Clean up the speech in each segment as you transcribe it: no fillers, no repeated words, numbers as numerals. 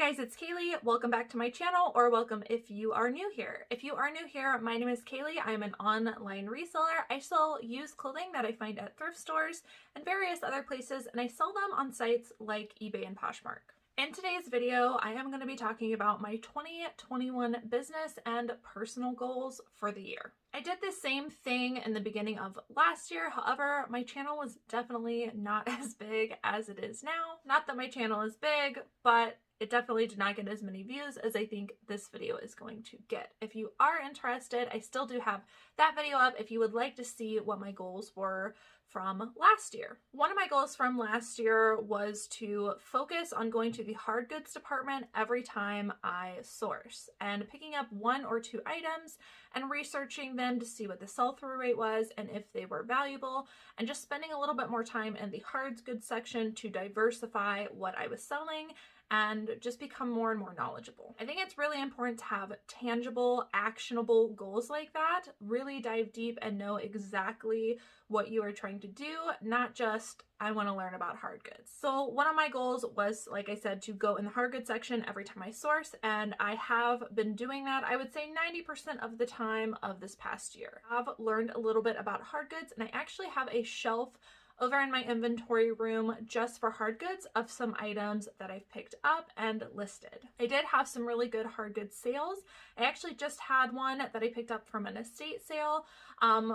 guys, it's Kaylee. Welcome back to my channel, or welcome if you are new here. If you are new here, my name is Kaylee. I'm an online reseller. I sell used clothing that I find at thrift stores and various other places, and I sell them on sites like eBay and Poshmark. In today's video, I am going to be talking about my 2021 business and personal goals for the year. I did the same thing in the beginning of last year. However, my channel was definitely not as big as it is now. Not that my channel is big, but it definitely did not get as many views as I think this video is going to get. If you are interested, I still do have that video up if you would like to see what my goals were from last year. One of my goals from last year was to focus on going to the hard goods department every time I source and picking up one or two items and researching them to see what the sell-through rate was and if they were valuable, and just spending a little bit more time in the hard goods section to diversify what I was selling and just become more and more knowledgeable. I think it's really important to have tangible, actionable goals like that. Really dive deep and know exactly what you are trying to do, not just, I want to learn about hard goods. So one of my goals was, like I said, to go in the hard goods section every time I source, and I have been doing that, I would say 90% of the time of this past year. I've learned a little bit about hard goods, and I actually have a shelf over in my inventory room just for hard goods of some items that I've picked up and listed. I did have some really good hard goods sales. I actually just had one that I picked up from an estate sale,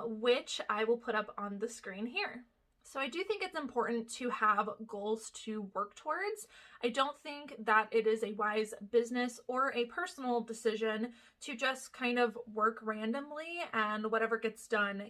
which I will put up on the screen here. So I do think it's important to have goals to work towards. I don't think that it is a wise business or a personal decision to just kind of work randomly and whatever gets done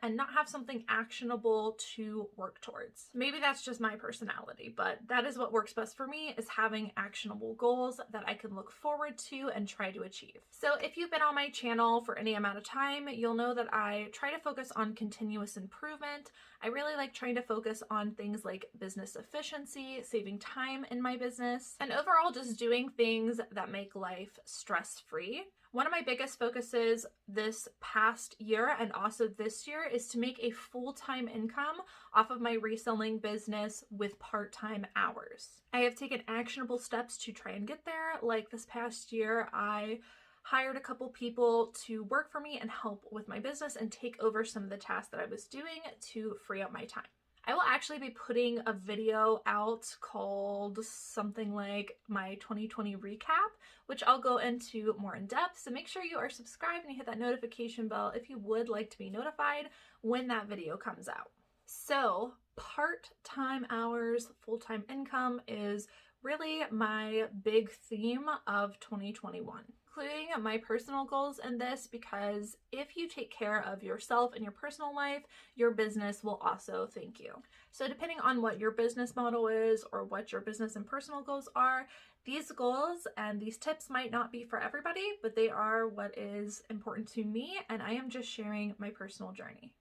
and not have something actionable to work towards. Maybe that's just my personality, but that is what works best for me, is having actionable goals that I can look forward to and try to achieve. So if you've been on my channel for any amount of time, you'll know that I try to focus on continuous improvement. I really like trying to focus on things like business efficiency, saving time in my business, and overall just doing things that make life stress-free. One of my biggest focuses this past year and also this year is to make a full-time income off of my reselling business with part-time hours. I have taken actionable steps to try and get there. Like this past year, I hired a couple people to work for me and help with my business and take over some of the tasks that I was doing to free up my time. I will actually be putting a video out called something like my 2020 recap, which I'll go into more in depth. So make sure you are subscribed and you hit that notification bell if you would like to be notified when that video comes out. So part-time hours, full-time income is really my big theme of 2021. Including my personal goals in this, because if you take care of yourself and your personal life, your business will also thank you. So depending on what your business model is or what your business and personal goals are, these goals and these tips might not be for everybody, but they are what is important to me, and I am just sharing my personal journey.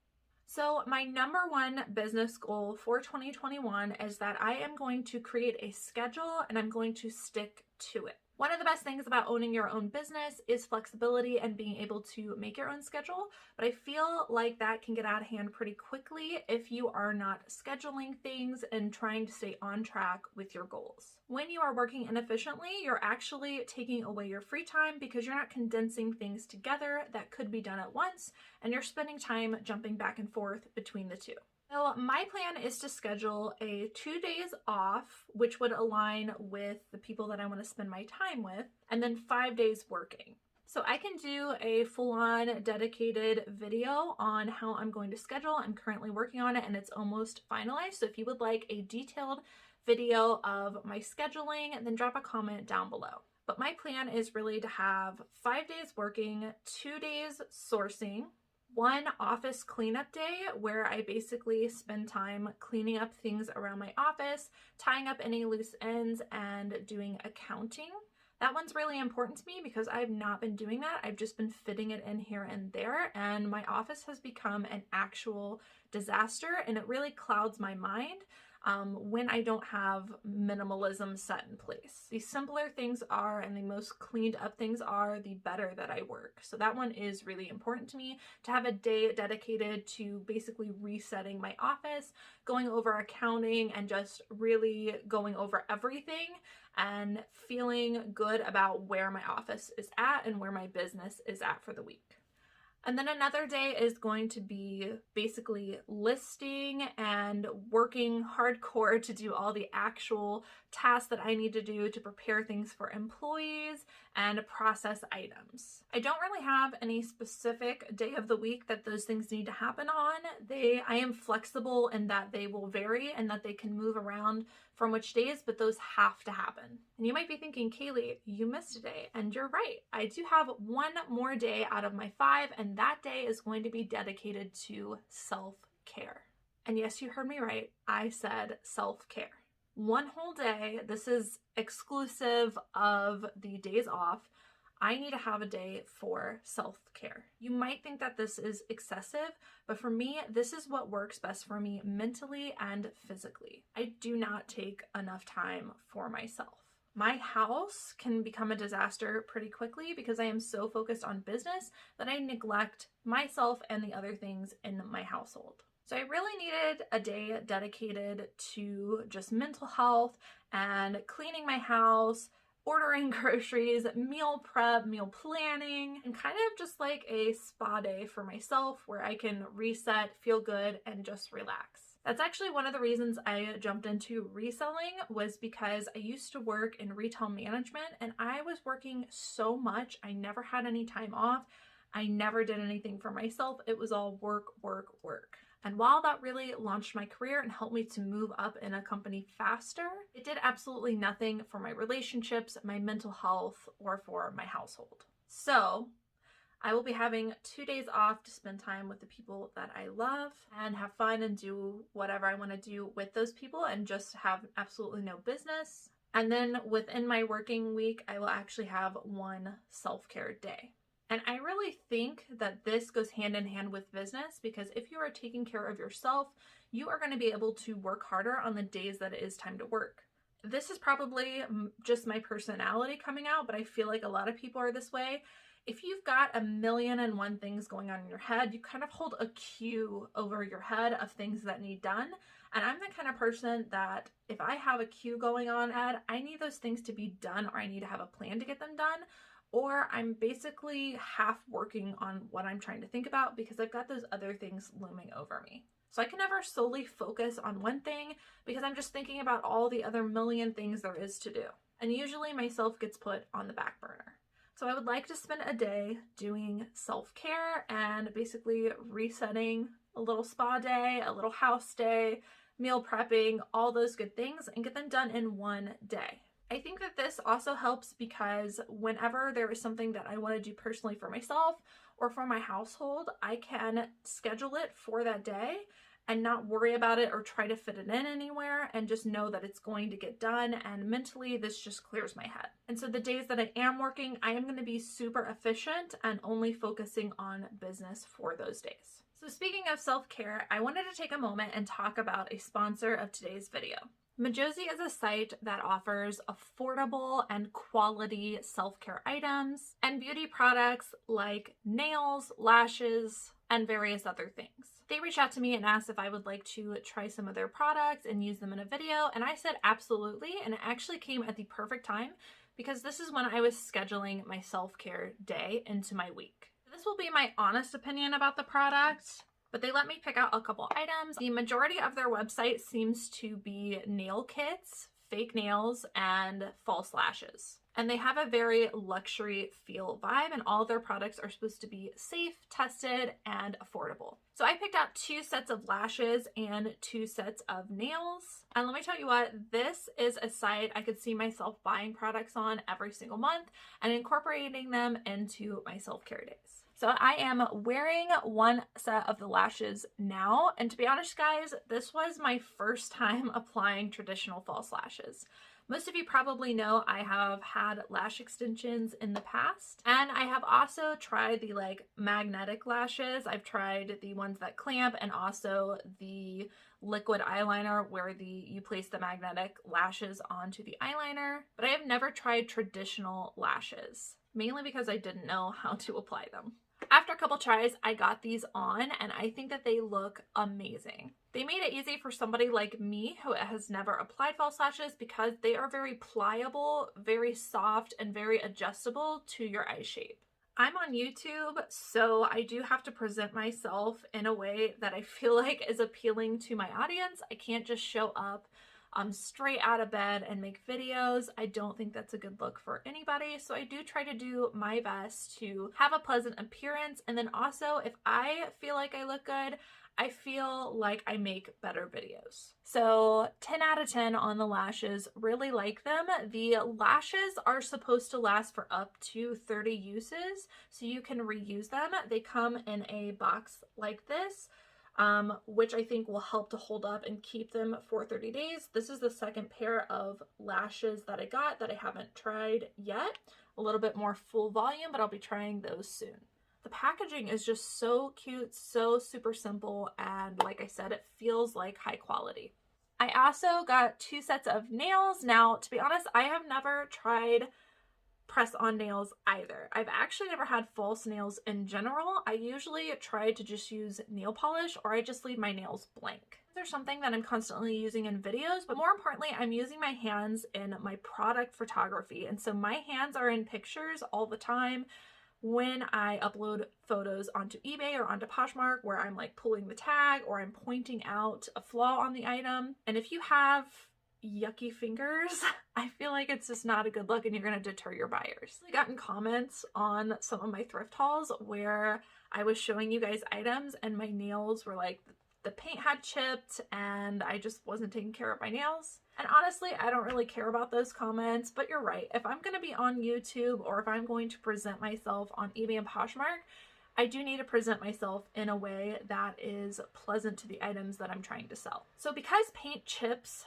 So my number one business goal for 2021 is that I am going to create a schedule and I'm going to stick to it. One of the best things about owning your own business is flexibility and being able to make your own schedule, but I feel like that can get out of hand pretty quickly if you are not scheduling things and trying to stay on track with your goals. When you are working inefficiently, you're actually taking away your free time because you're not condensing things together that could be done at once, and you're spending time jumping back and forth between the two. So my plan is to schedule a 2 days off, which would align with the people that I want to spend my time with, and then 5 days working. So I can do a full-on dedicated video on how I'm going to schedule. I'm currently working on it and it's almost finalized. So if you would like a detailed video of my scheduling, then drop a comment down below. But my plan is really to have 5 days working, 2 days sourcing, one office cleanup day where I basically spend time cleaning up things around my office, tying up any loose ends, and doing accounting. That one's really important to me because I've not been doing that. I've just been fitting it in here and there, and my office has become an actual disaster, and it really clouds my mind when I don't have minimalism set in place. The simpler things are and the most cleaned up things are, the better that I work. So that one is really important to me, to have a day dedicated to basically resetting my office, going over accounting, and just really going over everything and feeling good about where my office is at and where my business is at for the week. And then another day is going to be basically listing and working hardcore to do all the actual tasks that I need to do to prepare things for employees and process items. I don't really have any specific day of the week that those things need to happen on. I am flexible in that they will vary and that they can move around from which days, but those have to happen. And you might be thinking, Kaylee, you missed a day, and you're right. I do have one more day out of my 5, and that day is going to be dedicated to self-care. And yes, you heard me right. I said self-care. One whole day. This is exclusive of the days off. I need to have a day for self-care. You might think that this is excessive, but for me, this is what works best for me mentally and physically. I do not take enough time for myself. My house can become a disaster pretty quickly because I am so focused on business that I neglect myself and the other things in my household. So I really needed a day dedicated to just mental health and cleaning my house, ordering groceries, meal prep, meal planning, and kind of just like a spa day for myself where I can reset, feel good, and just relax. That's actually one of the reasons I jumped into reselling, was because I used to work in retail management and I was working so much. I never had any time off. I never did anything for myself. It was all work, work, work. And while that really launched my career and helped me to move up in a company faster, it did absolutely nothing for my relationships, my mental health, or for my household. So I will be having 2 days off to spend time with the people that I love and have fun and do whatever I want to do with those people and just have absolutely no business. And then within my working week, I will actually have one self-care day. And I really think that this goes hand in hand with business, because if you are taking care of yourself, you are going to be able to work harder on the days that it is time to work. This is probably just my personality coming out, but I feel like a lot of people are this way. If you've got 1,000,001 things going on in your head, you kind of hold a queue over your head of things that need done. And I'm the kind of person that if I have a queue going on, I need those things to be done, or I need to have a plan to get them done. Or I'm basically half working on what I'm trying to think about because I've got those other things looming over me. So I can never solely focus on one thing because I'm just thinking about all the other million things there is to do. And usually myself gets put on the back burner. So I would like to spend a day doing self-care and basically resetting, a little spa day, a little house day, meal prepping, all those good things, and get them done in one day. I think that this also helps because whenever there is something that I want to do personally for myself or for my household, I can schedule it for that day and not worry about it or try to fit it in anywhere, and just know that it's going to get done. And mentally, this just clears my head. And so the days that I am working, I am going to be super efficient and only focusing on business for those days. So speaking of self-care, I wanted to take a moment and talk about a sponsor of today's video. Mejosi is a site that offers affordable and quality self-care items and beauty products like nails, lashes, and various other things. They reached out to me and asked if I would like to try some of their products and use them in a video, and I said absolutely, and it actually came at the perfect time because this is when I was scheduling my self-care day into my week. This will be my honest opinion about the product, but they let me pick out a couple items. The majority of their website seems to be nail kits, fake nails, and false lashes. And they have a very luxury feel vibe, and all their products are supposed to be safe, tested, and affordable. So I picked out 2 sets of lashes and 2 sets of nails. And let me tell you what, this is a site I could see myself buying products on every single month and incorporating them into my self-care days. So I am wearing one set of the lashes now, and to be honest guys, this was my first time applying traditional false lashes. Most of you probably know I have had lash extensions in the past, and I have also tried the magnetic lashes. I've tried the ones that clamp, and also the liquid eyeliner where you place the magnetic lashes onto the eyeliner, but I have never tried traditional lashes, mainly because I didn't know how to apply them. After a couple tries, I got these on and I think that they look amazing. They made it easy for somebody like me who has never applied false lashes because they are very pliable, very soft, and very adjustable to your eye shape. I'm on YouTube, so I do have to present myself in a way that I feel like is appealing to my audience. I can't just show up straight out of bed and make videos. I don't think that's a good look for anybody. So I do try to do my best to have a pleasant appearance. And then also, if I feel like I look good, I feel like I make better videos. So 10 out of 10 on the lashes, really like them. The lashes are supposed to last for up to 30 uses, so you can reuse them. They come in a box like this, which I think will help to hold up and keep them for 30 days. This is the second pair of lashes that I got that I haven't tried yet. A little bit more full volume, but I'll be trying those soon. The packaging is just so cute, so super simple, and like I said, it feels like high quality. I also got 2 sets of nails. Now, to be honest, I have never tried press-on nails either. I've actually never had false nails in general. I usually try to just use nail polish, or I just leave my nails blank. There's something that I'm constantly using in videos, but more importantly, I'm using my hands in my product photography. And so my hands are in pictures all the time when I upload photos onto eBay or onto Poshmark, where I'm like pulling the tag or I'm pointing out a flaw on the item. And if you have yucky fingers, I feel like it's just not a good look and you're going to deter your buyers. I gotten comments on some of my thrift hauls where I was showing you guys items and my nails were like, the paint had chipped and I just wasn't taking care of my nails. And honestly, I don't really care about those comments, but you're right. If I'm going to be on YouTube or if I'm going to present myself on eBay and Poshmark, I do need to present myself in a way that is pleasant to the items that I'm trying to sell. So because paint chips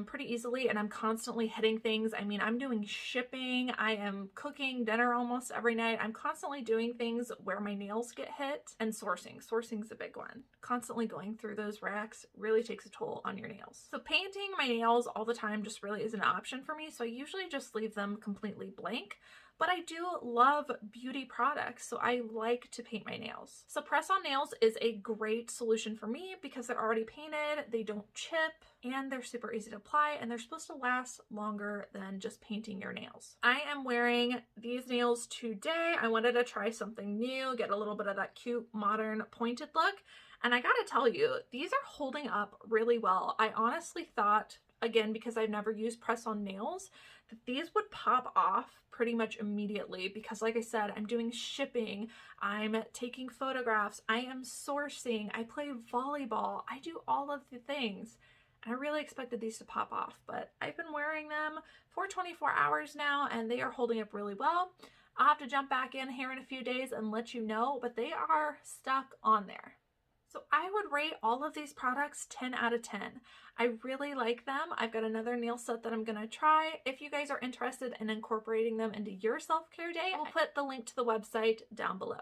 pretty easily and I'm constantly hitting things, I mean, I'm doing shipping, I am cooking dinner almost every night, I'm constantly doing things where my nails get hit, and sourcing's a big one. Constantly going through those racks really takes a toll on your nails. So painting my nails all the time just really isn't an option for me, so I usually just leave them completely blank. But I do love beauty products, so I like to paint my nails. So press-on nails is a great solution for me because they're already painted, they don't chip, and they're super easy to apply, and they're supposed to last longer than just painting your nails. I am wearing these nails today. I wanted to try something new, get a little bit of that cute, modern, pointed look, and I gotta tell you, these are holding up really well. I honestly thought, again, because I've never used press-on nails, that these would pop off pretty much immediately because, like I said, I'm doing shipping, I'm taking photographs, I am sourcing, I play volleyball, I do all of the things. And I really expected these to pop off, but I've been wearing them for 24 hours now and they are holding up really well. I'll have to jump back in here in a few days and let you know, but they are stuck on there. So I would rate all of these products 10 out of 10. I really like them. I've got another nail set that I'm gonna try. If you guys are interested in incorporating them into your self-care day, I'll put the link to the website down below.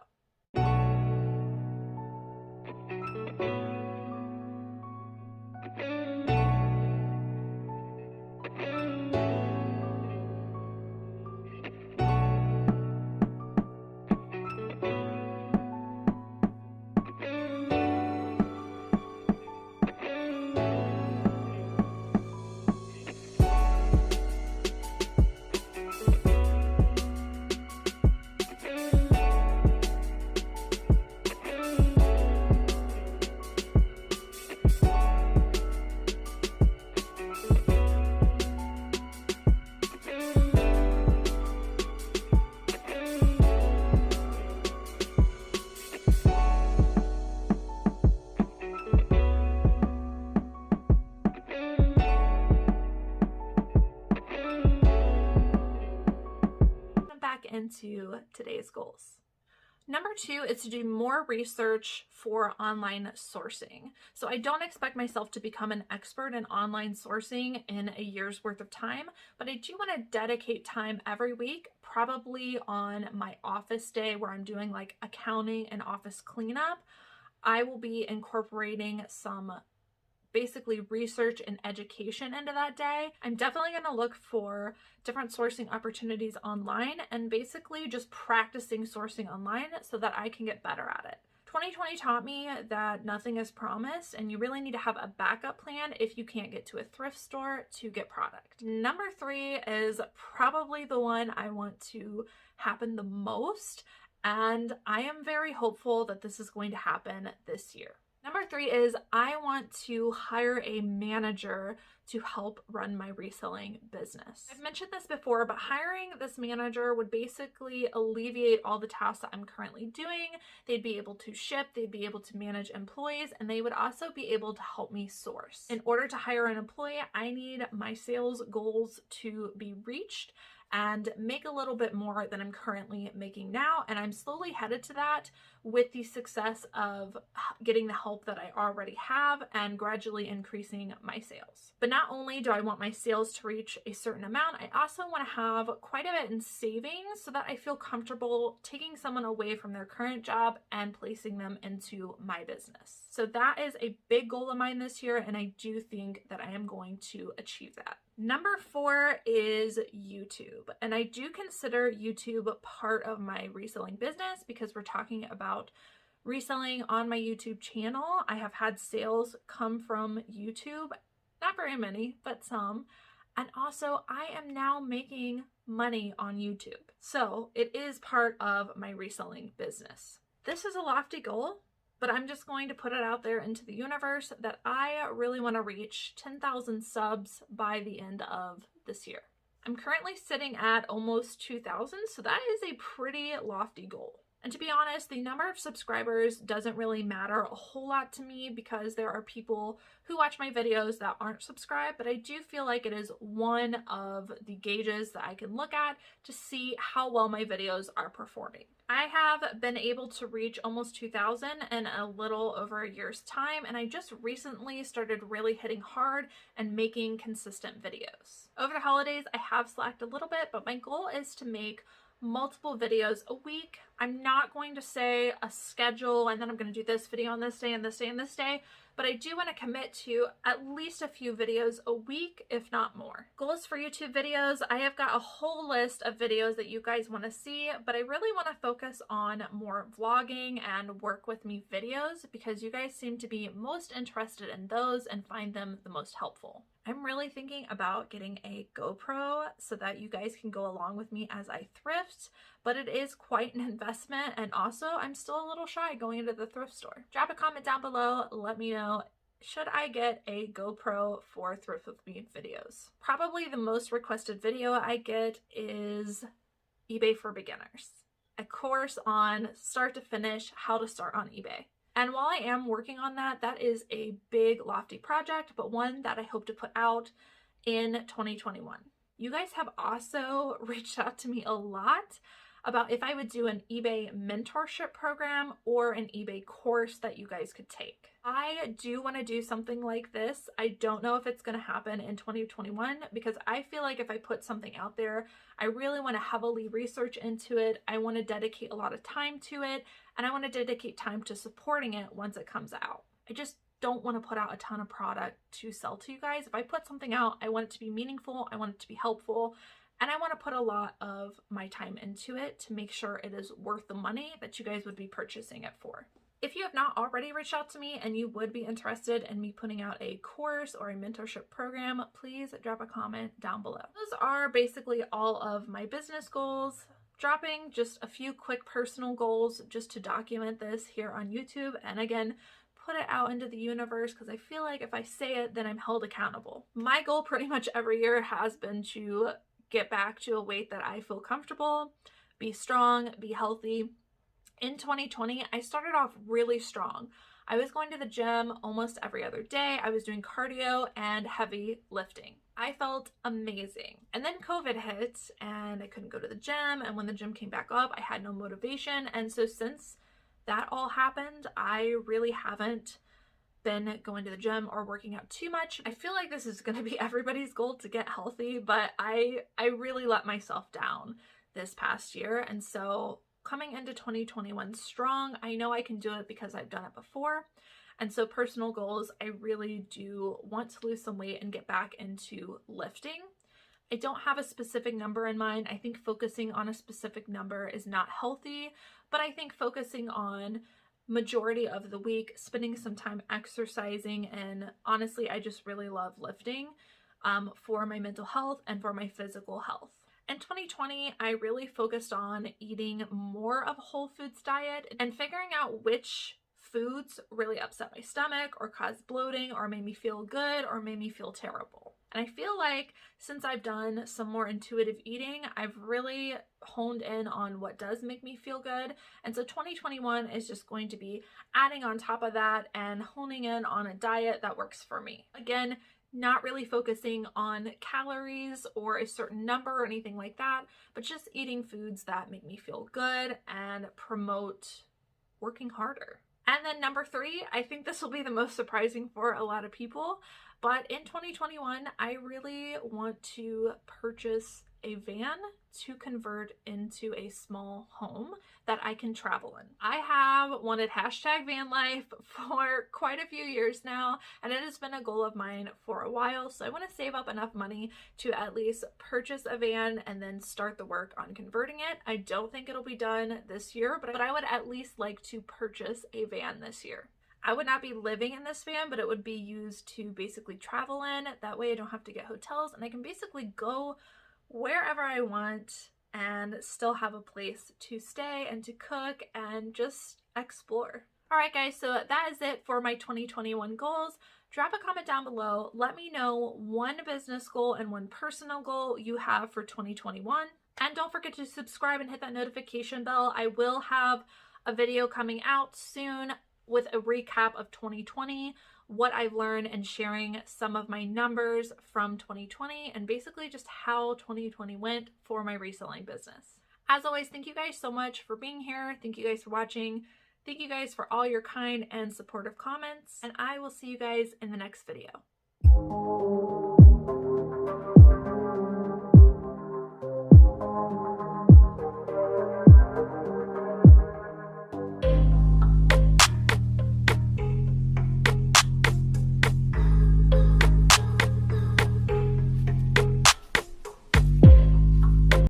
Into today's goals. Number 2 is to do more research for online sourcing. So I don't expect myself to become an expert in online sourcing in a year's worth of time, but I do want to dedicate time every week, probably on my office day where I'm doing like accounting and office cleanup. I will be incorporating some basically research and education into that day. I'm definitely going to look for different sourcing opportunities online and basically just practicing sourcing online so that I can get better at it. 2020 taught me that nothing is promised and you really need to have a backup plan if you can't get to a thrift store to get product. Number 3 is probably the one I want to happen the most, and I am very hopeful that this is going to happen this year. Number 3 is I want to hire a manager to help run my reselling business. I've mentioned this before, but hiring this manager would basically alleviate all the tasks that I'm currently doing. They'd be able to ship, they'd be able to manage employees, and they would also be able to help me source. In order to hire an employee, I need my sales goals to be reached and make a little bit more than I'm currently making now. And I'm slowly headed to that with the success of getting the help that I already have and gradually increasing my sales. But not only do I want my sales to reach a certain amount, I also want to have quite a bit in savings so that I feel comfortable taking someone away from their current job and placing them into my business. So that is a big goal of mine this year, and I do think that I am going to achieve that. Number 4 is YouTube, and I do consider YouTube part of my reselling business because we're talking about reselling on my YouTube channel. I have had sales come from YouTube, not very many, but some. And also I am now making money on YouTube. So it is part of my reselling business. This is a lofty goal, but I'm just going to put it out there into the universe that I really want to reach 10,000 subs by the end of this year. I'm currently sitting at almost 2,000, so that is a pretty lofty goal. And to be honest, the number of subscribers doesn't really matter a whole lot to me because there are people who watch my videos that aren't subscribed, but I do feel like it is one of the gauges that I can look at to see how well my videos are performing. I have been able to reach almost 2,000 in a little over a year's time, and I just recently started really hitting hard and making consistent videos. Over the holidays, I have slacked a little bit, but my goal is to make multiple videos a week. I'm not going to say a schedule and then I'm going to do this video on this day and this day and this day, but I do want to commit to at least a few videos a week, if not more. Goals for YouTube videos, I have got a whole list of videos that you guys want to see, but I really want to focus on more vlogging and work with me videos because you guys seem to be most interested in those and find them the most helpful. I'm really thinking about getting a GoPro so that you guys can go along with me as I thrift, but it is quite an investment, and also I'm still a little shy going into the thrift store. Drop a comment down below, let me know, should I get a GoPro for Thrift With Me videos? Probably the most requested video I get is eBay for beginners. A course on start to finish, how to start on eBay. And while I am working on that, that is a big lofty project, but one that I hope to put out in 2021. You guys have also reached out to me a lot about if I would do an eBay mentorship program or an eBay course that you guys could take. I do want to do something like this. I don't know if it's going to happen in 2021 because I feel like if I put something out there, I really want to heavily research into it. I want to dedicate a lot of time to it, and I want to dedicate time to supporting it once it comes out. I just don't want to put out a ton of product to sell to you guys. If I put something out, I want it to be meaningful, I want it to be helpful, and I want to put a lot of my time into it to make sure it is worth the money that you guys would be purchasing it for. If you have not already reached out to me and you would be interested in me putting out a course or a mentorship program, please drop a comment down below. Those are basically all of my business goals. Dropping just a few quick personal goals just to document this here on YouTube, and again, put it out into the universe because I feel like if I say it, then I'm held accountable. My goal pretty much every year has been to get back to a weight that I feel comfortable, be strong, be healthy. In 2020, I started off really strong. I was going to the gym almost every other day. I was doing cardio and heavy lifting. I felt amazing. And then COVID hit and I couldn't go to the gym. And when the gym came back up, I had no motivation. And so since that all happened, I really haven't been going to the gym or working out too much. I feel like this is going to be everybody's goal to get healthy, but I really let myself down this past year. And so coming into 2021 strong, I know I can do it because I've done it before. And so personal goals, I really do want to lose some weight and get back into lifting. I don't have a specific number in mind. I think focusing on a specific number is not healthy, but I think focusing on majority of the week, spending some time exercising, and honestly, I just really love lifting for my mental health and for my physical health. In 2020, I really focused on eating more of a whole foods diet and figuring out which foods really upset my stomach or caused bloating or made me feel good or made me feel terrible. And I feel like since I've done some more intuitive eating, I've really honed in on what does make me feel good. And so 2021 is just going to be adding on top of that and honing in on a diet that works for me. Again, not really focusing on calories or a certain number or anything like that, but just eating foods that make me feel good and promote working harder. And then number 3, I think this will be the most surprising for a lot of people, but in 2021, I really want to purchase a van to convert into a small home that I can travel in. I have wanted #van life for quite a few years now, and it has been a goal of mine for a while. So I want to save up enough money to at least purchase a van and then start the work on converting it. I don't think it'll be done this year, but I would at least like to purchase a van this year. I would not be living in this van, but it would be used to basically travel in. That way I don't have to get hotels and I can basically go wherever I want and still have a place to stay and to cook and just explore. All right, guys, so that is it for my 2021 goals. Drop a comment down below. Let me know one business goal and one personal goal you have for 2021. And don't forget to subscribe and hit that notification bell. I will have a video coming out soon with a recap of 2020, what I've learned, and sharing some of my numbers from 2020 and basically just how 2020 went for my reselling business. As always, thank you guys so much for being here. Thank you guys for watching. Thank you guys for all your kind and supportive comments, and I will see you guys in the next video.